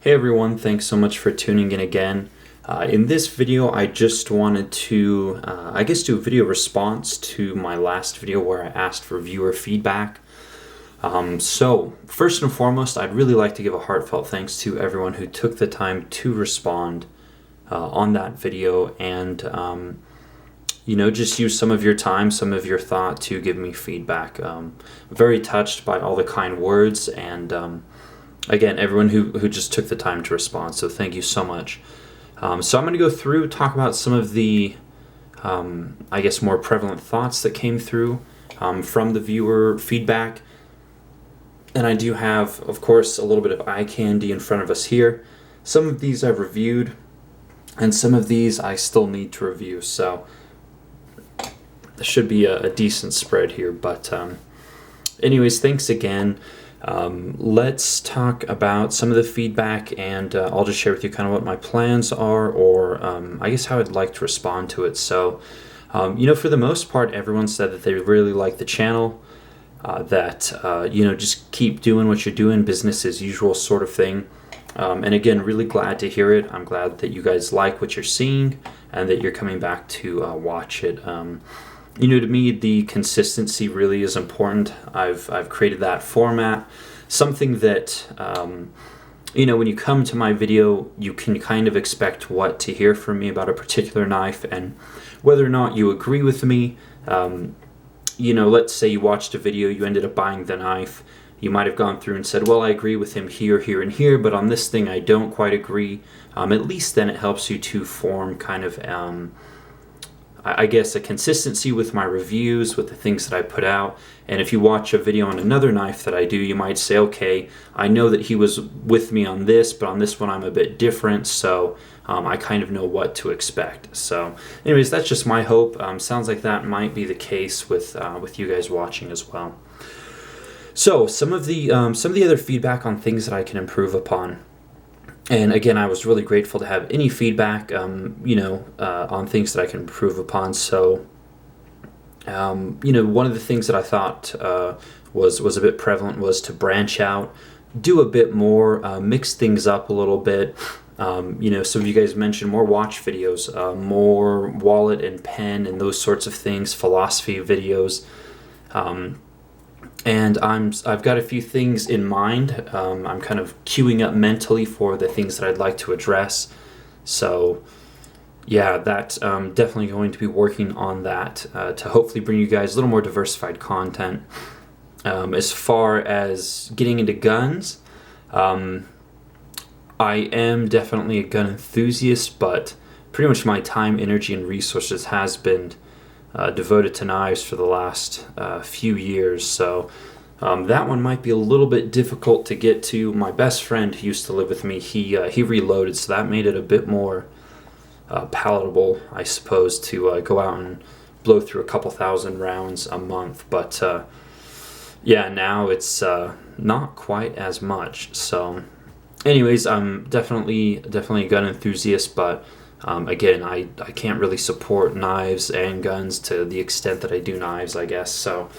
Hey everyone, thanks so much for tuning in again. In this video, I just wanted to, do a video response to my last video where I asked for viewer feedback. So, first and foremost, I'd really like to give a heartfelt thanks to everyone who took the time to respond on that video and, just use some of your time, some of your thought to give me feedback. Very touched by all the kind words and again, everyone who just took the time to respond, so thank you so much. So I'm going to go through, talk about some of the, more prevalent thoughts that came through from the viewer feedback. And I do have, of course, a little bit of eye candy in front of us here. Some of these I've reviewed, and some of these I still need to review, so there should be a decent spread here. But anyways, thanks again. Let's talk about some of the feedback, and I'll just share with you kind of what my plans are, or how I'd like to respond to it. So, for the most part, everyone said that they really like the channel, just keep doing what you're doing, business as usual sort of thing. And again, really glad to hear it. I'm glad that you guys like what you're seeing and that you're coming back to watch it. To me, the consistency really is important. I've created that format, something that, when you come to my video, you can kind of expect what to hear from me about a particular knife, and whether or not you agree with me. Let's say you watched a video, you ended up buying the knife. You might have gone through and said, well, I agree with him here, here, and here, but on this thing I don't quite agree. At least then it helps you to form kind of a consistency with my reviews, with the things that I put out. And if you watch a video on another knife that I do, you might say, okay, I know that he was with me on this, but on this one I'm a bit different, so I kind of know what to expect. So anyways, that's just my hope. Sounds like that might be the case with you guys watching as well. So some of the other feedback on things that I can improve upon. And again, I was really grateful to have any feedback, on things that I can improve upon. So, one of the things that I thought was a bit prevalent was to branch out, do a bit more, mix things up a little bit. Some of you guys mentioned more watch videos, more wallet and pen and those sorts of things, philosophy videos. And I've got a few things in mind. I'm kind of queuing up mentally for the things that I'd like to address. So, yeah, that's definitely going to be working on that to hopefully bring you guys a little more diversified content. As far as getting into guns, I am definitely a gun enthusiast, but pretty much my time, energy, and resources has been devoted to knives for the last few years, so that one might be a little bit difficult to get to. My best friend who used to live with me, he reloaded, so that made it a bit more palatable, I suppose, to go out and blow through a couple thousand rounds a month. But now it's not quite as much. So, anyways, I'm definitely a gun enthusiast, but again, I can't really support knives and guns to the extent that I do knives, I guess. So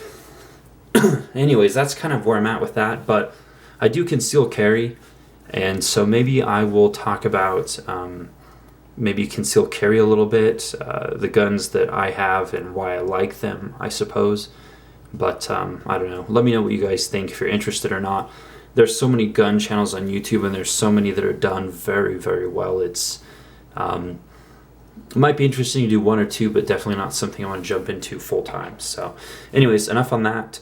anyways, that's kind of where I'm at with that. But I do conceal carry, and so maybe I will talk about maybe conceal carry a little bit, the guns that I have and why I like them, I suppose. But I don't know. Let me know what you guys think, if you're interested or not. There's so many gun channels on YouTube, and there's so many that are done very, very well. It might be interesting to do one or two, but definitely not something I want to jump into full time. So anyways, enough on that.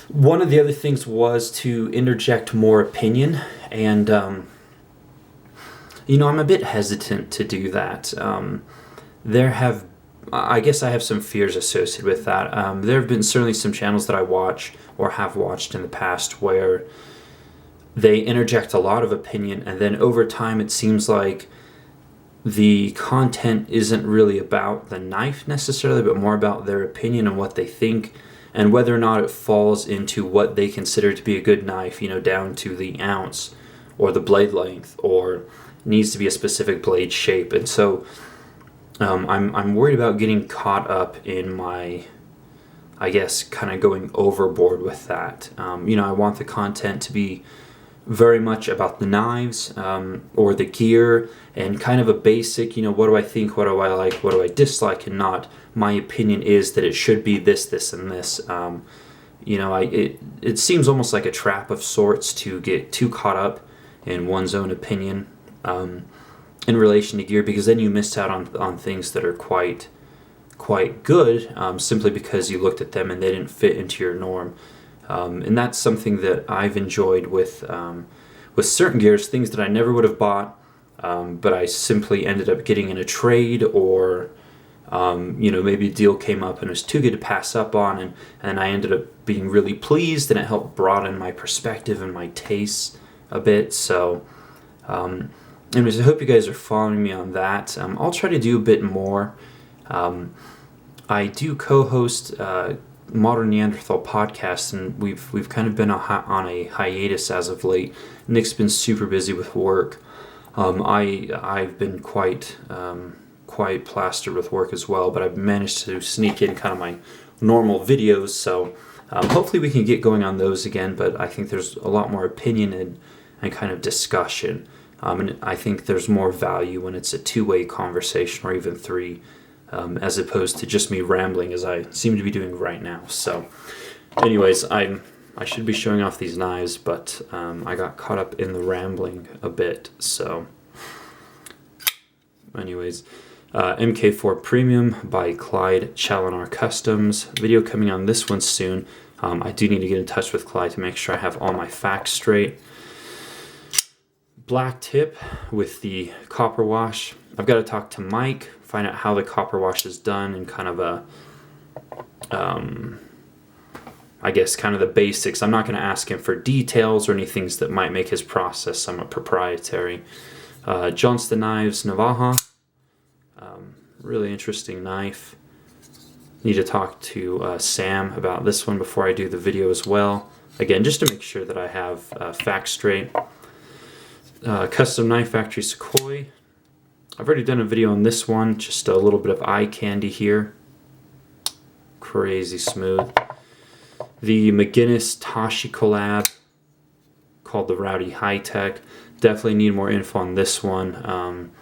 One of the other things was to interject more opinion, and I'm a bit hesitant to do that. I guess I have some fears associated with that. There have been certainly some channels that I watch or have watched in the past where they interject a lot of opinion, and then over time it seems like the content isn't really about the knife necessarily, but more about their opinion and what they think, and whether or not it falls into what they consider to be a good knife, down to the ounce or the blade length, or needs to be a specific blade shape. And so I'm worried about getting caught up in my, kind of going overboard with that. I want the content to be very much about the knives or the gear, and kind of a basic, what do I think, what do I like, what do I dislike, and not my opinion is that it should be this, this, and this. It seems almost like a trap of sorts to get too caught up in one's own opinion in relation to gear, because then you miss out on things that are quite good simply because you looked at them and they didn't fit into your norm. And that's something that I've enjoyed with certain gears, things that I never would have bought, but I simply ended up getting in a trade, or maybe a deal came up and it was too good to pass up on, and I ended up being really pleased, and it helped broaden my perspective and my tastes a bit. So anyways, I hope you guys are following me on that. I'll try to do a bit more. I do co-host Modern Neanderthal podcast, and we've kind of been on a hiatus as of late. Nick's been super busy with work. I've been quite plastered with work as well, but I've managed to sneak in kind of my normal videos, so hopefully we can get going on those again. But I think there's a lot more opinion and kind of discussion, and I think there's more value when it's a two-way conversation, or even three, as opposed to just me rambling as I seem to be doing right now. So anyways, I should be showing off these knives, but I got caught up in the rambling a bit. So anyways, MK4 Premium by Clyde Chaloner Customs. Video coming on this one soon. I do need to get in touch with Clyde to make sure I have all my facts straight. Black tip with the copper wash. I've got to talk to Mike, find out how the copper wash is done, and kind of I guess kind of the basics. I'm not going to ask him for details or any things that might make his process somewhat proprietary. Johnston Knives Navaja. Really interesting knife. Need to talk to Sam about this one before I do the video as well. Again, just to make sure that I have facts straight. Custom Knife Factory Sequoia. I've already done a video on this one, just a little bit of eye candy here. Crazy smooth. The McGinnis Tashi collab called the Rowdy High Tech. Definitely need more info on this one.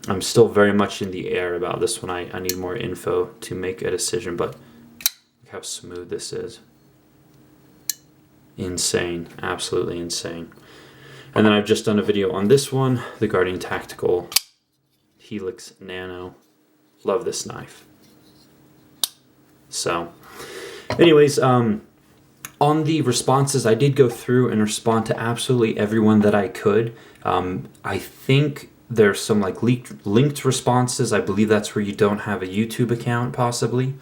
I'm still very much in the air about this one. I need more info to make a decision, but look how smooth this is. Insane, absolutely insane. And then I've just done a video on this one, the Guardian Tactical Helix Nano. Love this knife. So anyways, on the responses, I did go through and respond to absolutely everyone that I could. I think there's some like linked responses. I believe that's where you don't have a YouTube account possibly,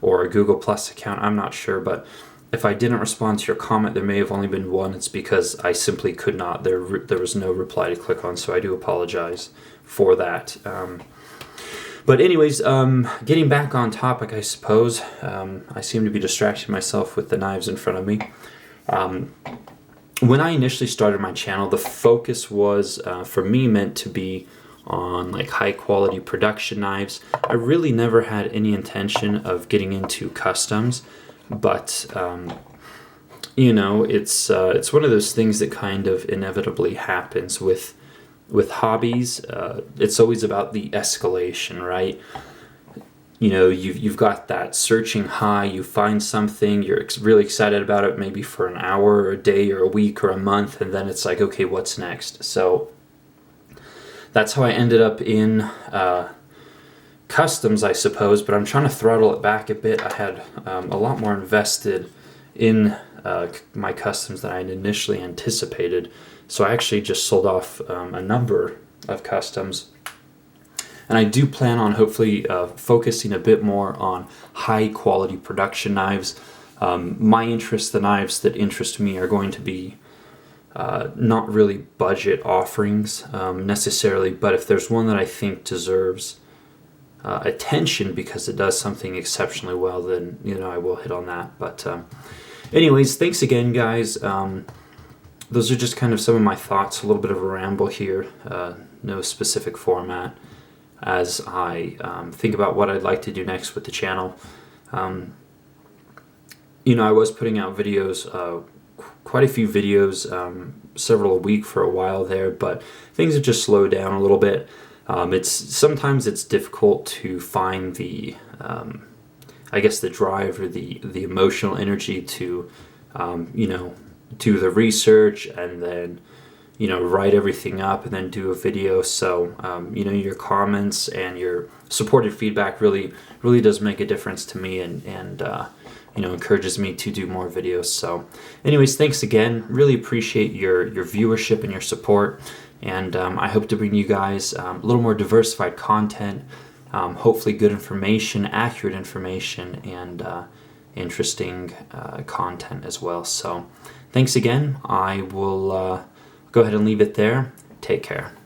or a Google Plus account. I'm not sure, but if I didn't respond to your comment, there may have only been one. It's because I simply could not. There was no reply to click on, so I do apologize for that. But anyways, getting back on topic, I suppose. I seem to be distracting myself with the knives in front of me. When I initially started my channel, the focus was, for me, meant to be on like high quality production knives. I really never had any intention of getting into customs, but it's one of those things that kind of inevitably happens with hobbies. It's always about the escalation, right? You've got that searching high, you find something, you're really excited about it maybe for an hour or a day or a week or a month, and then it's like, okay, what's next? So that's how I ended up in customs, I suppose, but I'm trying to throttle it back a bit. I had a lot more invested in my customs than I had initially anticipated, so I actually just sold off a number of customs. And I do plan on hopefully focusing a bit more on high quality production knives. My interest, the knives that interest me, are going to be not really budget offerings necessarily, but if there's one that I think deserves attention because it does something exceptionally well, then I will hit on that. But anyways, thanks again, guys. Those are just kind of some of my thoughts, a little bit of a ramble here, no specific format, as I think about what I'd like to do next with the channel. I was putting out videos, quite a few videos, several a week for a while there, but things have just slowed down a little bit. Sometimes it's difficult to find the I guess the drive or the emotional energy to do the research and then write everything up and then do a video. So your comments and your supportive feedback really does make a difference to me, and encourages me to do more videos. So anyways, thanks again. Really appreciate your viewership and your support, and I hope to bring you guys a little more diversified content, hopefully good information, accurate information, and interesting content as well. So thanks again. I will go ahead and leave it there. Take care.